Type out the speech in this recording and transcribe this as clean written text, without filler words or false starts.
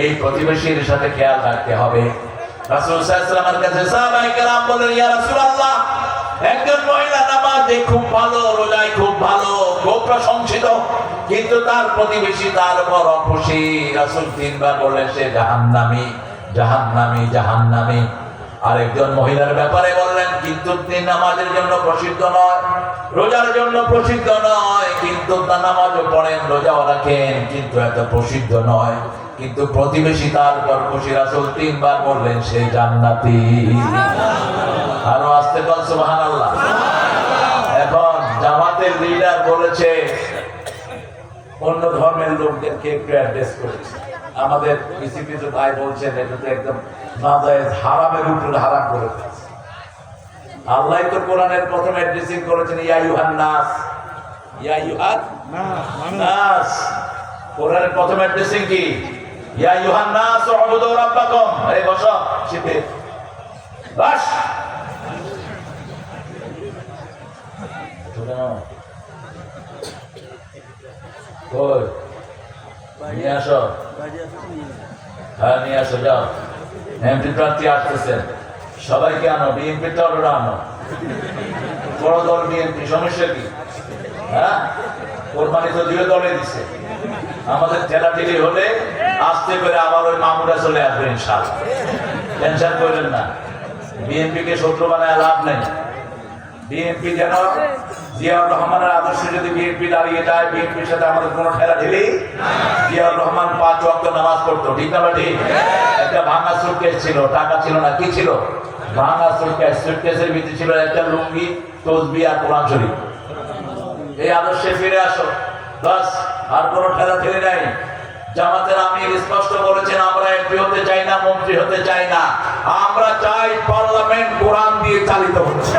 এই প্রতিবেশীর সাথে খেয়াল রাখতে হবে। রাসূল সাল্লাল্লাহু আলাইহি ওয়াসাল্লামের কাছে সাহাবায়ে কেরাম বললেন, ইয়া রাসূলুল্লাহ, একজন মহিলা নামাজে খুব ভালো, রোজায় খুব ভালো, খুব প্রশংসিত, কিন্তু তার প্রতিবেশী তার উপর অখুশি। রাসূল তিনবার বললেন সে জাহান্নামী, জাহান্নামী, জাহান্নামী। আরেকজন মহিলার ব্যাপারে বললেন, কিন্তু তিনি নামাজের জন্য প্রসিদ্ধ নয়, রোজার জন্য প্রসিদ্ধ নয়, কিন্তু তার নামাজও পড়েন, রোজাও রাখেন, কিন্তু এত প্রসিদ্ধ নয়, কিন্তু প্রতিবেশী তার উপর খুশি। রাসূল তিনবার বললেন সে জান্নাতি। আরো আস্তে বল সুবহানাল্লাহ। এখন জামাতের লিডার বলেছে অন্য ধর্মের লোকদেরকে একটু অ্যাড্রেস করেছে। আমাদের কিছু ভাই বলছেন এটা তো একদম নাজায়েজ, হারামের উপরে হারাম করে ফেলেছে। আল্লাহ তো কোরআনের প্রথম অ্যাড্রেসিং করেছেন ইয়া আইয়ুহান নাস, ইয়া আইয়ুহান নাস। কোরআনের প্রথম অ্যাড্রেসিং কি? ইয়া আইয়ুহান নাস উবুদু রাব্বাকুম। এই বসো শিখে বাস। কই নিয়ে আসো, হ্যাঁ নিয়ে আসো, যাও। এমপি প্রার্থী আসতেছেন, সবাইকে আনো, বিএনপি দলরা আনো। বড় দল বিএনপি, সমস্যা কি? হ্যাঁ, কোরবানি তো দুই দলে দিছে। আমাদের ঠেলাঠেলি হলে আস্তে করে আবার ওই মামুরা চলে আসবে ইনশাআল্লাহ, টেনশন করবেন না। বিএনপি কে শত্রু বানায় লাভ নেই। বিএনপি যেন জিয়াউর রহমানের আদর্শে যদি বিএনপি দাঁড়িয়ে যায়, বিএনপির সাথে আমাদের কোনো ঠেলাঠেলি। জিয়াউর রহমান 5 ওয়াক্ত নামাজ পড়তো, ঠিক না ঠিক? একটা ভাঙা সুটকেস ছিল, টাকা ছিল না, কি ছিল? ভাঙা সুটকেস। সুটকেসের ভিতরে ছিল একটা লুঙ্গি, তসবিহ আর কোরআন শরীফ। এই আদর্শে ফিরে আসো, বাস। আর কোনো ঠেলাঠেলি নাই। জামাতের আমির স্পষ্ট বলেছেন, আমরা এমপি হতে চাই না, মন্ত্রী হতে চাই না, আমরা চাই পার্লামেন্ট কোরআন দিয়ে চালিত হচ্ছে।